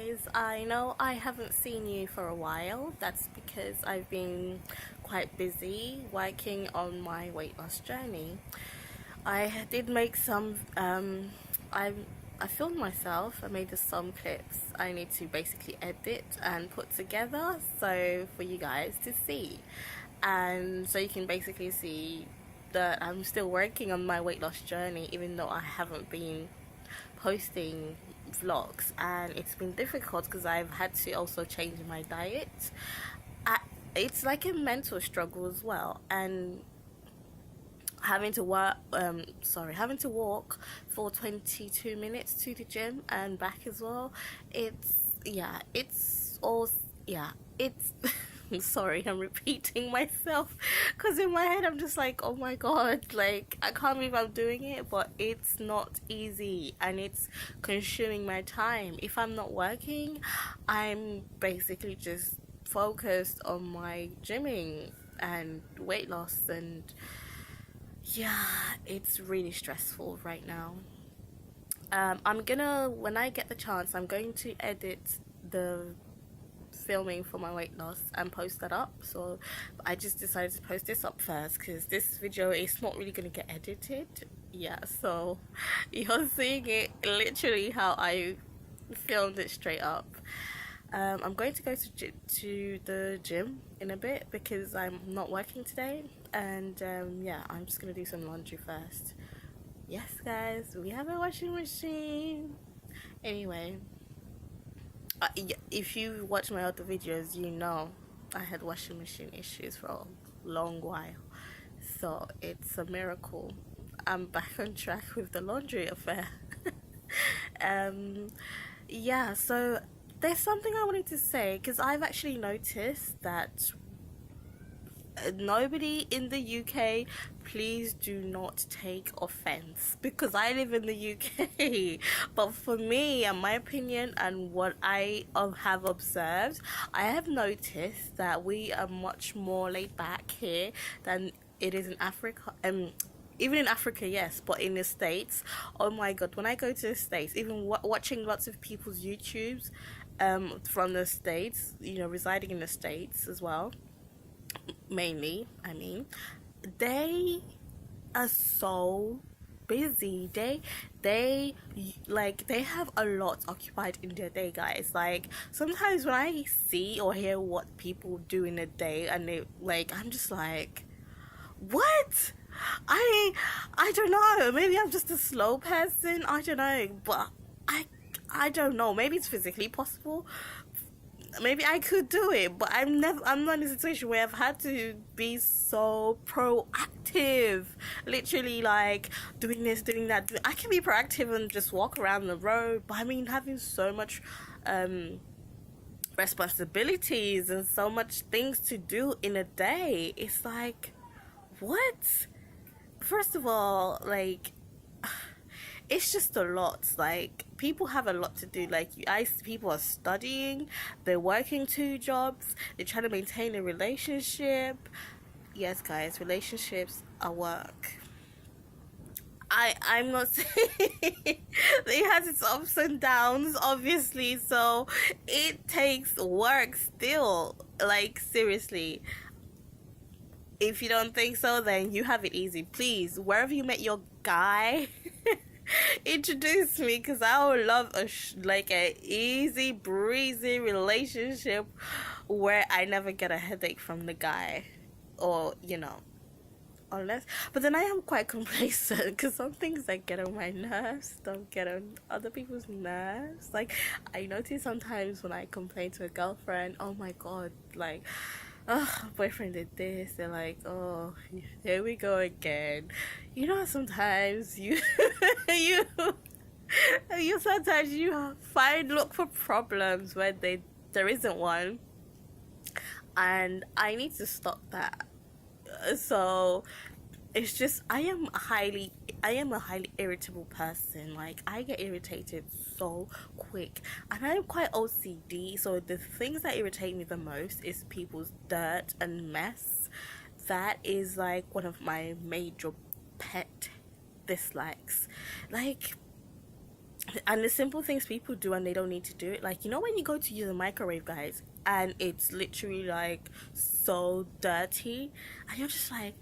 guys. I know I haven't seen you for a while. That's because I've been quite busy working on my weight loss journey. I did make some I filmed myself. I made some clips I need to basically edit and put together so for you guys to see. And so you can basically see that I'm still working on my weight loss journey even though I haven't been posting vlogs, and it's been difficult because I've had to also change my diet. I, it's like a mental struggle as well, and having to walk for 22 minutes to the gym and back as well. It's sorry, I'm repeating myself because in my head I'm just like, oh my god, like I can't believe I'm doing it, but it's not easy and it's consuming my time. If I'm not working, I'm basically just focused on my gymming and weight loss, and yeah, it's really stressful right now. When I get the chance, I'm going to edit the filming for my weight loss and post that up. So I just decided to post this up first because this video is not really going to get edited. Yeah, so you're seeing it literally how I filmed it straight up. I'm going to go to the gym in a bit because I'm not working today, and yeah, I'm just gonna do some laundry first. Yes guys, we have a washing machine. Anyway, if you watch my other videos, you know I had washing machine issues for a long while, so it's a miracle I'm back on track with the laundry affair. um yeah, so there's something I wanted to say because I've actually noticed that nobody in the UK, please do not take offense because I live in the UK. But for me, and my opinion, and what I have observed, I have noticed that we are much more laid back here than it is in Africa. Even in Africa, yes, but in the States, oh my god, when I go to the States, even watching lots of people's YouTubes from the States, you know, residing in the States as well, mainly, I mean, they are so busy. They have a lot occupied in their day, guys. Like sometimes when I see or hear what people do in a day, and I'm just like, what? I I don't know. Maybe I'm just a slow person. I don't know, but I don't know. Maybe it's physically possible. Maybe I could do it, but I'm not in a situation where I've had to be so proactive. Literally, like doing this, doing that. I can be proactive and just walk around the road, but I mean, having so much responsibilities and so much things to do in a day, it's like, what? First of all, like, it's just a lot. Like, people have a lot to do. Like, people are studying, they're working 2 jobs, they're trying to maintain a relationship. Yes guys, relationships are work. I'm not saying it has its ups and downs, obviously, so it takes work still. Like, seriously, if you don't think so, then you have it easy. Please, wherever you met your guy, introduce me, because I would love a easy breezy relationship where I never get a headache from the guy, or unless. But then I am quite complacent because some things that get on my nerves don't get on other people's nerves. Like, I notice sometimes when I complain to a girlfriend, oh my god, like, oh, boyfriend did this, they're like, oh, here we go again. You know, sometimes you you sometimes you look for problems where there isn't one, and I need to stop that. So it's just I am a highly irritable person. Like, I get irritated so quick, and I'm quite OCD, so the things that irritate me the most is people's dirt and mess. That is like one of my major pet dislikes. Like, And the simple things people do and they don't need to do it, like, you know, when you go to use a microwave, guys, and it's literally like so dirty, and you're just like,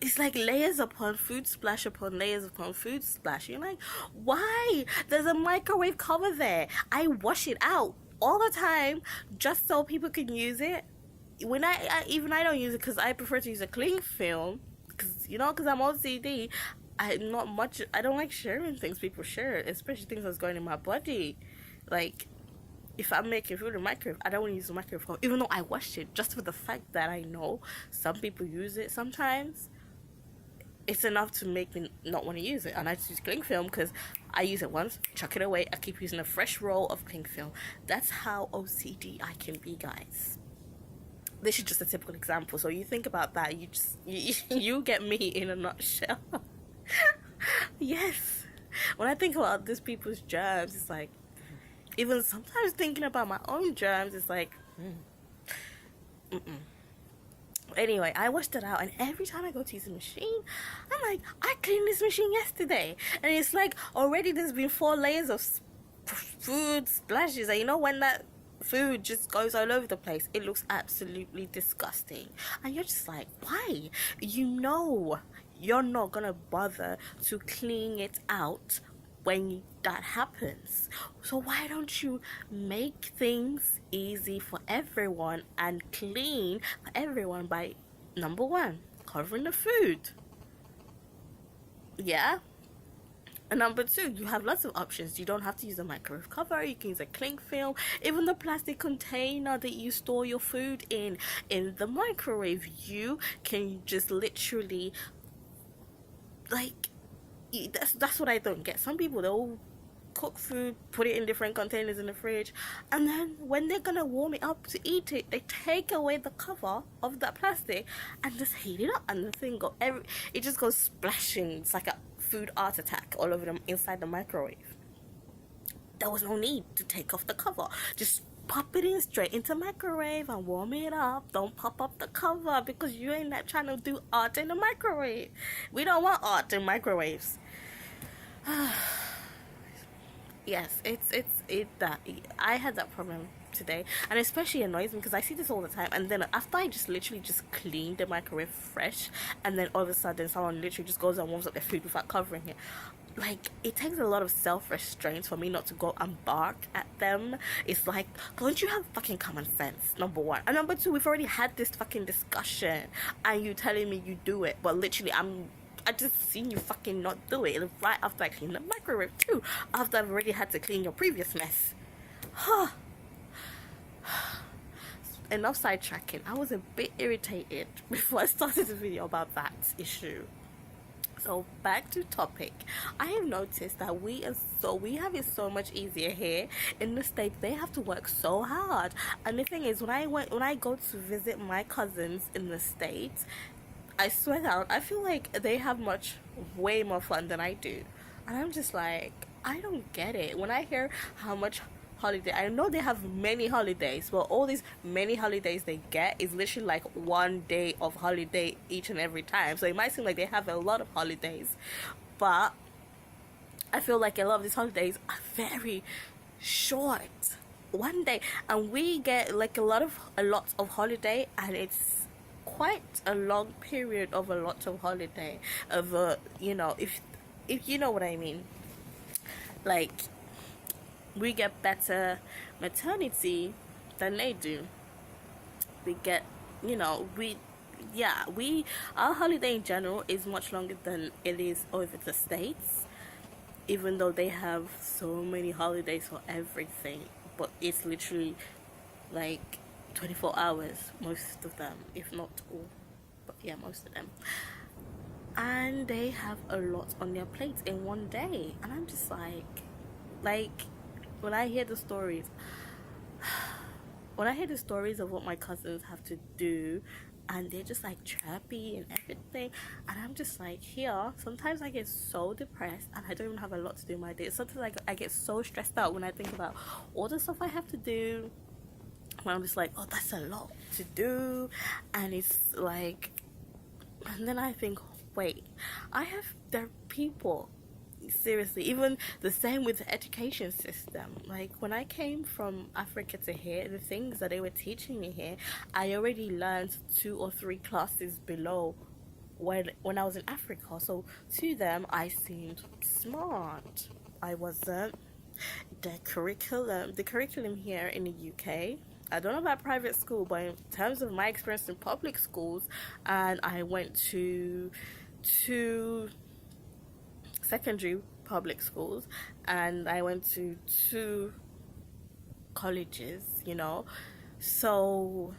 it's like layers upon food splash upon layers upon food splash. You're like, why? There's a microwave cover there. I wash it out all the time just so people can use it. When even I don't use it because I prefer to use a cling film, because, you know, because I'm OCD. I don't like sharing things people share, especially things that's going in my body. Like, if I'm making food in the microwave, I don't want to use the microwave, even though I wash it, just for the fact that I know some people use it sometimes. It's enough to make me not want to use it. And I just use cling film because I use it once, chuck it away, I keep using a fresh roll of cling film. That's how OCD I can be, guys. This is just a typical example, so you think about that, you get me in a nutshell. Yes, when I think about these people's germs, it's like, even sometimes thinking about my own germs, it's like, Anyway, I washed it out, and every time I go to use the machine, I'm like, I cleaned this machine yesterday, and it's like, already there's been 4 layers of food splashes, and you know, when that food just goes all over the place, it looks absolutely disgusting, and you're just like, why? You know you're not gonna bother to clean it out when that happens. So why don't you make things easy for everyone and clean for everyone by, number 1, covering the food? Yeah. And number 2, you have lots of options. You don't have to use a microwave cover. You can use a cling film, even the plastic container that you store your food in the microwave. You can just literally, like, that's what I don't get. Some people, they'll cook food, put it in different containers in the fridge, and then when they're gonna warm it up to eat it, they take away the cover of that plastic and just heat it up, and the thing it just goes splashing. It's like a food art attack all over them inside the microwave. There was no need to take off the cover. Just pop it in straight into microwave and warm it up. Don't pop up the cover, because you ain't not trying to do art in the microwave. We don't want art in microwaves. Yes, I had that problem today, and especially annoys me because I see this all the time, and then after I just literally just clean the microwave fresh, and then all of a sudden someone literally just goes and warms up their food without covering it. Like, it takes a lot of self-restraint for me not to go and bark at them. It's like, don't you have fucking common sense, number 1, and number 2, we've already had this fucking discussion, and you telling me you do it, but literally I just seen you fucking not do it right after I cleaned the microwave too, after I've already had to clean your previous mess. Enough sidetracking. I was a bit irritated before I started the video about that issue. So back to topic. I have noticed that we have it so much easier here in the States. They have to work so hard, and the thing is, when I go to visit my cousins in the States, I swear down, I feel like they have way more fun than I do. And I'm just like, I don't get it. When I hear how much holiday, I know they have many holidays, but all these many holidays they get is literally like 1 day of holiday each and every time. So it might seem like they have a lot of holidays, but I feel like a lot of these holidays are very short. 1 day. And we get like a lot of holiday, and it's quite a long period of a lot of holiday of you know, if you know what I mean. Like, we get better maternity than they do. We get, you know, our holiday in general is much longer than it is over the States, even though they have so many holidays for everything, but it's literally like 24 hours, most of them, if not all, but yeah, most of them. And they have a lot on their plates in 1 day, and I'm just like, when I hear the stories of what my cousins have to do, and they're just like chirpy and everything, and I'm just like, here, sometimes I get so depressed and I don't even have a lot to do in my day. Sometimes I get so stressed out when I think about all the stuff I have to do, when I'm just like, oh, that's a lot to do. And it's like, and then I think, wait, there are people Seriously, even the same with the education system. Like when I came from Africa to here, the things that they were teaching me here, I already learned 2 or 3 classes below when I was in Africa. So to them, I seemed smart. I wasn't. The curriculum here in the UK. I don't know about private school, but in terms of my experience in public schools, and I went to two secondary public schools, and I went to 2 colleges, So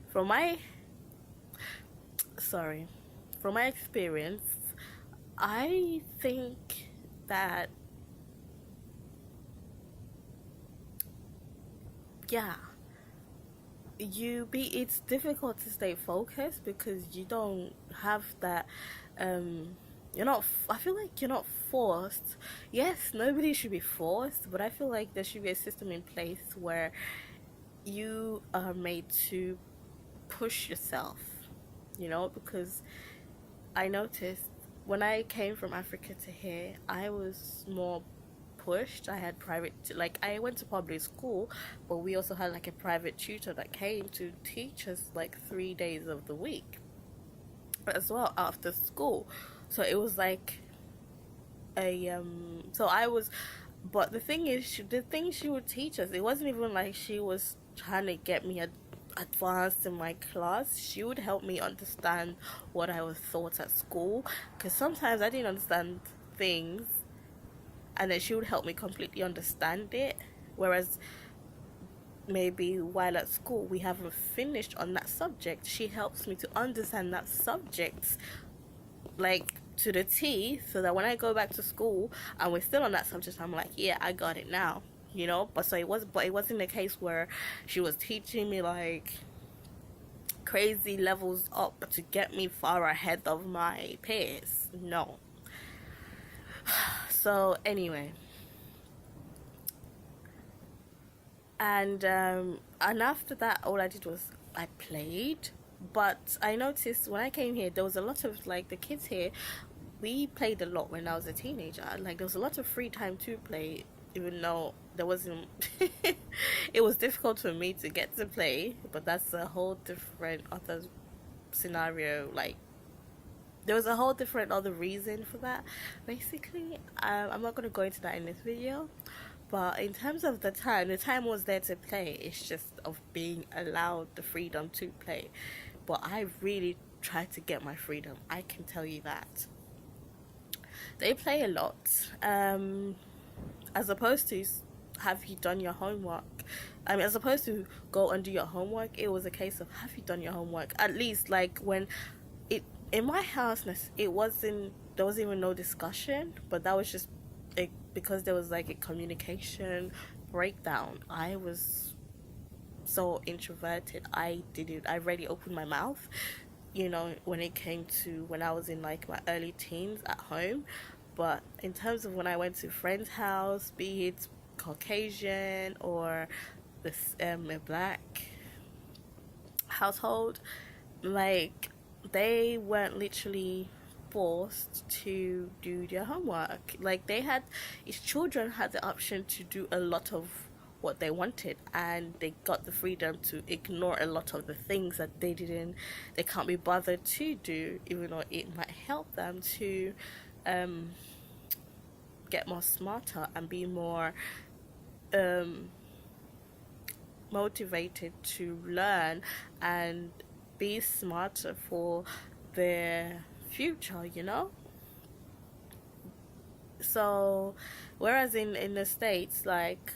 from my sorry, from my experience, I think that yeah, it's difficult to stay focused because you don't have that you're not I feel like you're not forced. Yes, nobody should be forced, but I feel like there should be a system in place where you are made to push yourself, because I noticed when I came from Africa to here, I was more pushed. I had private, like, I went to public school, but we also had like a private tutor that came to teach us like 3 days of the week as well after school. So it was like so I was, but the thing is, the thing she would teach us, it wasn't even like she was trying to get me advanced in my class. She would help me understand what I was taught at school, because sometimes I didn't understand things, and then she would help me completely understand it, whereas maybe while at school we haven't finished on that subject, she helps me to understand that subject like to the T, so that when I go back to school and we're still on that subject, I'm like, yeah, I got it now, but it wasn't a case where she was teaching me like crazy levels up to get me far ahead of my peers. No. So anyway, and after that, all I did was I played. But I noticed when I came here, there was a lot of, like, the kids here, we played a lot when I was a teenager. Like, there was a lot of free time to play, even though there wasn't it was difficult for me to get to play, but that's a whole different other scenario. Like, there was a whole different other reason for that, basically. I'm not going to go into that in this video, but in terms of the time was there to play. It's just of being allowed the freedom to play. But I really tried to get my freedom, I can tell you that. They play a lot, as opposed to have you done your homework. I mean, as opposed to go and do your homework, it was a case of have you done your homework. At least, like, when it in my house, there wasn't even no discussion, but that was just because there was like a communication breakdown. I was so introverted. I rarely opened my mouth, when it came to when I was in like my early teens at home. But in terms of when I went to friend's house, be it Caucasian or this a black household, like, they weren't literally forced to do their homework. Like, each children had the option to do a lot of what they wanted, and they got the freedom to ignore a lot of the things that they can't be bothered to do, even though it might help them to get more smarter and be more motivated to learn and be smarter for their future, So whereas in the States, like,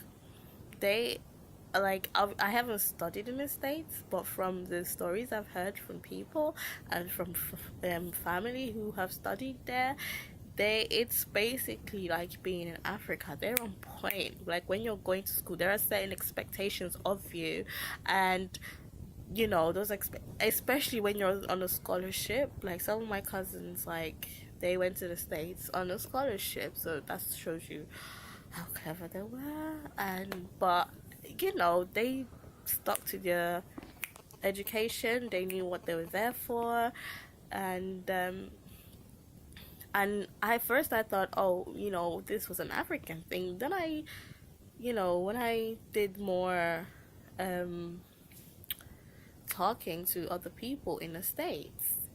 they I haven't studied in the States, but from the stories I've heard from people and from family who have studied there, it's basically like being in Africa. They're on point. Like, when you're going to school, there are certain expectations of you, and those especially when you're on a scholarship. Like, some of my cousins, like, they went to the States on a scholarship, so that shows you how clever they were. But they stuck to their education. They knew what they were there for, and And I first I thought, oh, this was an African thing. Then when I did more um talking to other people in the States,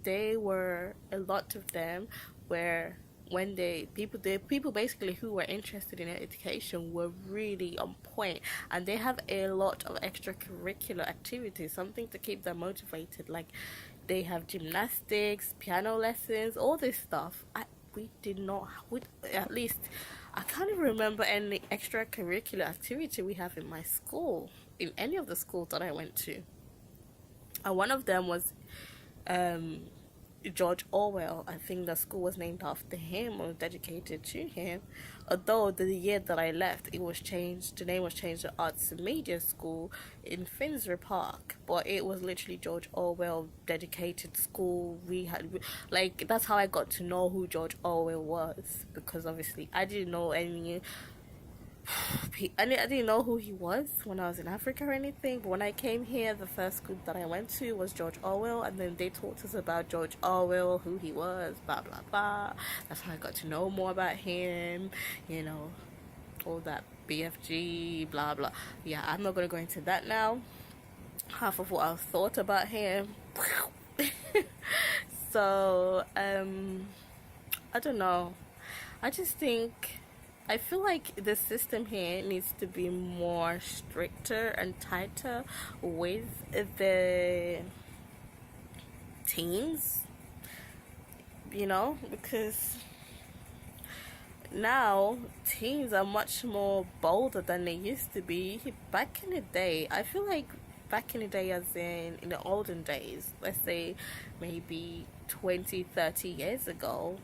they were a lot of them where when the people basically who were interested in education were really on point, and they have a lot of extracurricular activities, something to keep them motivated. Like they have gymnastics, piano lessons, all this stuff. We did not, at least I can't even remember any extracurricular activity we have in my school, in any of the schools that I went to. And one of them was um, George Orwell. I think the school was named after him or dedicated to him. Although the year that I left, it was changed. The name was changed to Arts and Media School in Finsbury Park. But it was literally George Orwell dedicated school. We had like that's how I got to know who George Orwell was, because obviously I didn't know any I didn't know who he was when I was in Africa or anything, but when I came here, the first school that I went to was George Orwell, and then they taught us about George Orwell, who he was, blah blah blah. That's how I got to know more about him, all that BFG, blah blah. Yeah, I'm not gonna go into that now. Half of what I thought about him. So, I don't know. I just think I feel like the system here needs to be more stricter and tighter with the teens, because now teens are much more bolder than they used to be. Back in the day, I feel like back in the day, as in the olden days, let's say maybe 20, 30 years ago,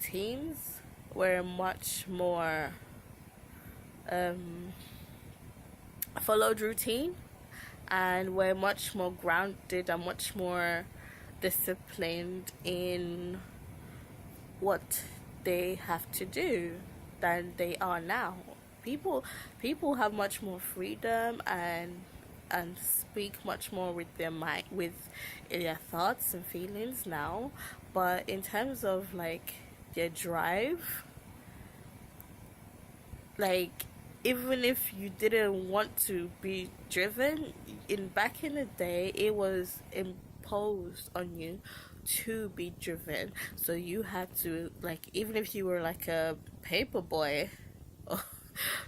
teens were much more followed routine, and were much more grounded and much more disciplined in what they have to do than they are now. People have much more freedom and speak much more with their mind, with their thoughts and feelings now. But in terms of like their drive, like even if you didn't want to be driven, in back in the day it was imposed on you to be driven. So you had to, like, even if you were like a paper boy,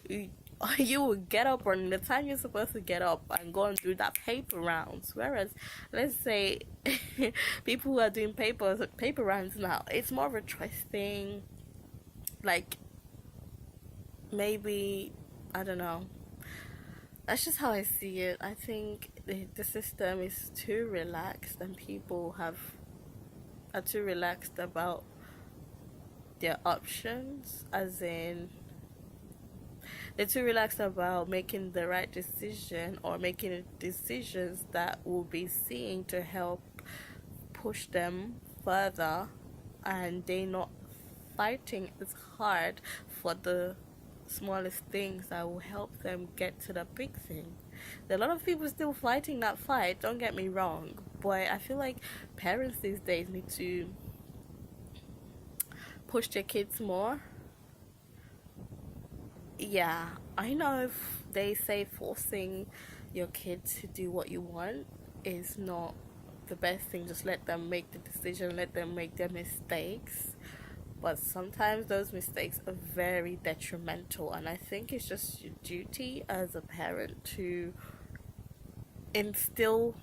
you, you would get up on the time you're supposed to get up and go and do that paper rounds. Whereas, let's say people who are doing paper rounds now, it's more of a choice thing. Like maybe, I don't know. That's just how I see it. I think the system is too relaxed, and people are too relaxed about their options, as in they're too relaxed about making the right decision or making decisions that will be seen to help push them further, and they're not fighting as hard for the smallest things that will help them get to the big thing. There are a lot of people still fighting that fight, don't get me wrong, but I feel like parents these days need to push their kids more. Yeah, I know if they say forcing your kids to do what you want is not the best thing. Just let them make the decision, let them make their mistakes. But sometimes those mistakes are very detrimental, and I think it's just your duty as a parent to instill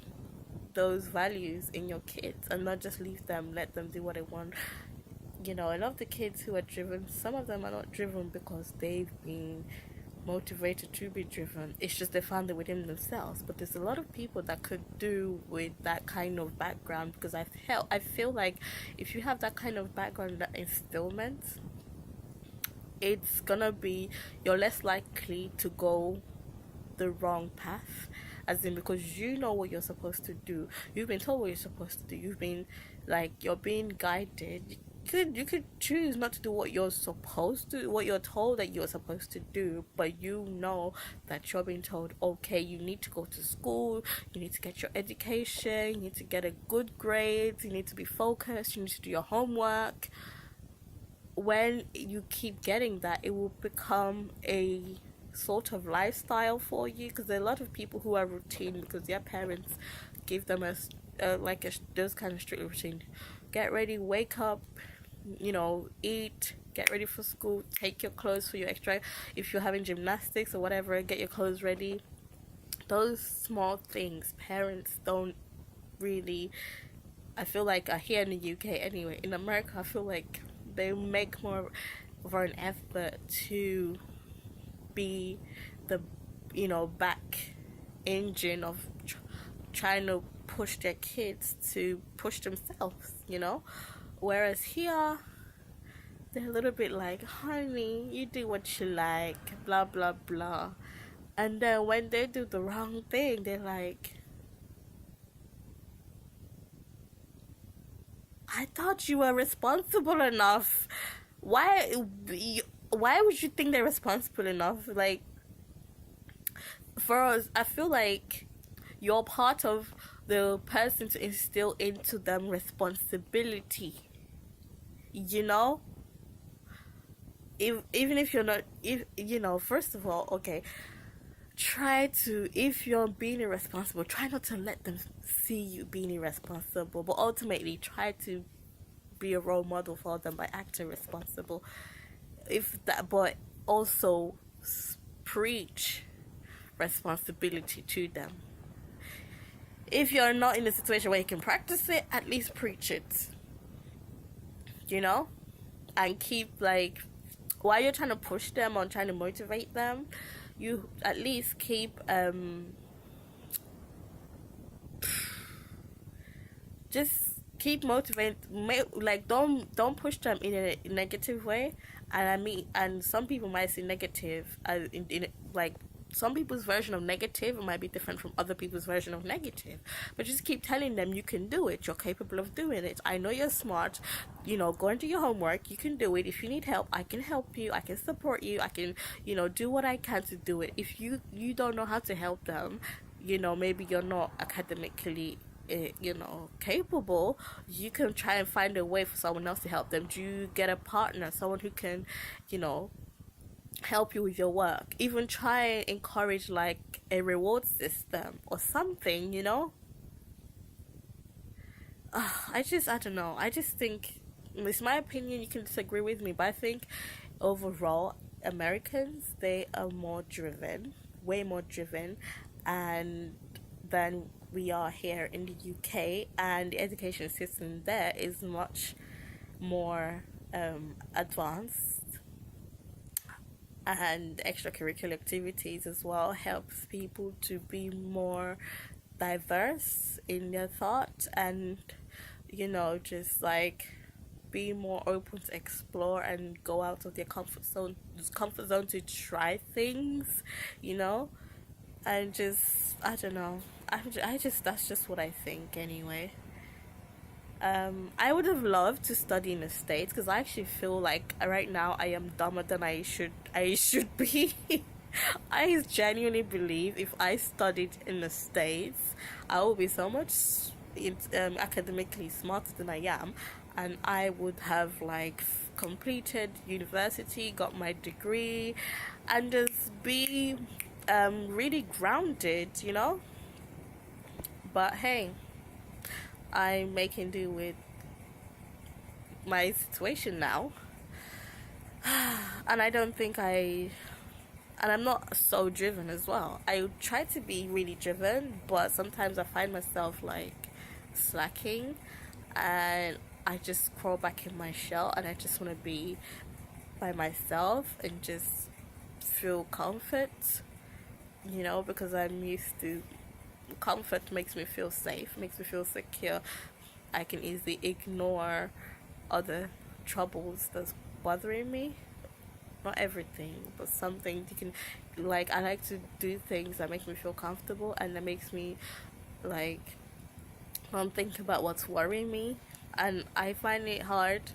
those values in your kids and not just let them do what they want. A lot of the kids who are driven, some of them are not driven because they've been motivated to be driven. It's just they found it within themselves. But there's a lot of people that could do with that kind of background, because I feel like if you have that kind of background, that instillment, it's gonna be, you're less likely to go the wrong path, as in, because you know what you're supposed to do. You've been told what you're supposed to do. You've been, like, you're being guided. you could choose not to do what you're supposed to, what you're told that you're supposed to do, but you know that you're being told, okay, you need to go to school, you need to get your education, you need to get a good grades, you need to be focused, you need to do your homework. When you keep getting that, it will become a sort of lifestyle for you, because there are a lot of people who are routine because their parents give them like those kind of strict routine. Get ready, wake up, eat, get ready for school, take your clothes for your extra, if you're having gymnastics or whatever, get your clothes ready. Those small things parents don't really, I feel like, here in the UK anyway. In America, I feel like they make more of an effort to be the, back engine of trying to push their kids to push themselves. Whereas here, they're a little bit like, honey, you do what you like, blah, blah, blah. And then when they do the wrong thing, they're like, I thought you were responsible enough. Why? Why would you think they're responsible enough? Like, for us, I feel like you're part of the person to instill into them responsibility. You know, even if you're not, if first of all, okay, try to, if you're being irresponsible, try not to let them see you being irresponsible, but ultimately try to be a role model for them by acting responsible. If that, but also preach responsibility to them. If you're not in a situation where you can practice it, at least preach it, and keep, like, while you're trying to push them or trying to motivate them, you at least keep just keep motivate, like, don't push them in a negative way. And I mean, and some people might see negative in like, some people's version of negative might be different from other people's version of negative, but just keep telling them you can do it, you're capable of doing it, I know you're smart, go and do your homework, you can do it. If you need help, I can help you, I can support you, I can do what I can to do it. If you don't know how to help them, maybe you're not academically capable, you can try and find a way for someone else to help them. Do you get a partner, someone who can help you with your work? Even try and encourage, like, a reward system or something. I don't know, I just think, it's my opinion, you can disagree with me, but I think overall Americans, they are more driven, way more driven, and than we are here in the UK, and the education system there is much more advanced, and extracurricular activities as well helps people to be more diverse in their thought, and just, like, be more open to explore and go out of their comfort zone to try things, and just, I don't know, I just, that's just what I think anyway. I would have loved to study in the States, because I actually feel like right now I am dumber than I should be. I genuinely believe if I studied in the States, I would be so much academically smarter than I am, and I would have, like, completed university, got my degree, and just be really grounded. But hey, I'm making do with my situation now. And I don't think and I'm not so driven as well. I try to be really driven, but sometimes I find myself, like, slacking, and I just crawl back in my shell, and I just want to be by myself and just feel comfort, because I'm used to comfort. Makes me feel safe, makes me feel secure. I can easily ignore other troubles that's bothering me. Not everything, but some things you can, like, I like to do things that make me feel comfortable, and that makes me, like, think about what's worrying me. And I find it hard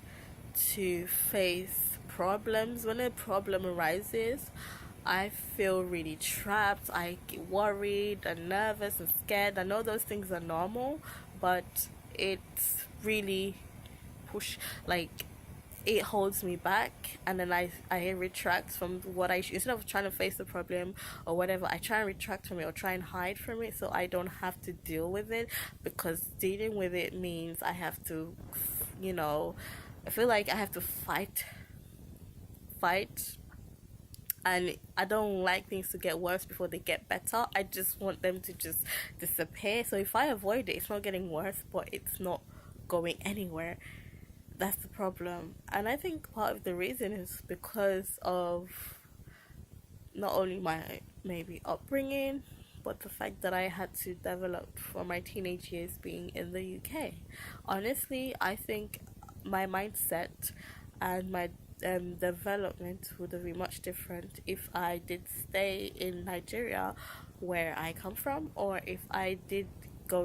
to face problems. When a problem arises, I feel really trapped. I get worried and nervous and scared. I know those things are normal, but it's really push like it holds me back, and then I retract from what instead of trying to face the problem or whatever, I try and retract from it or try and hide from it so I don't have to deal with it, because dealing with it means I have to, you know, I feel like I have to fight, and I don't like things to get worse before they get better. I just want them to just disappear. So if I avoid it, it's not getting worse, but it's not going anywhere. That's the problem. And I think part of the reason is because of not only my maybe upbringing, but the fact that I had to develop for my teenage years being in the UK. Honestly, I think my mindset and my development would have been much different if I did stay in Nigeria, where I come from, or if I did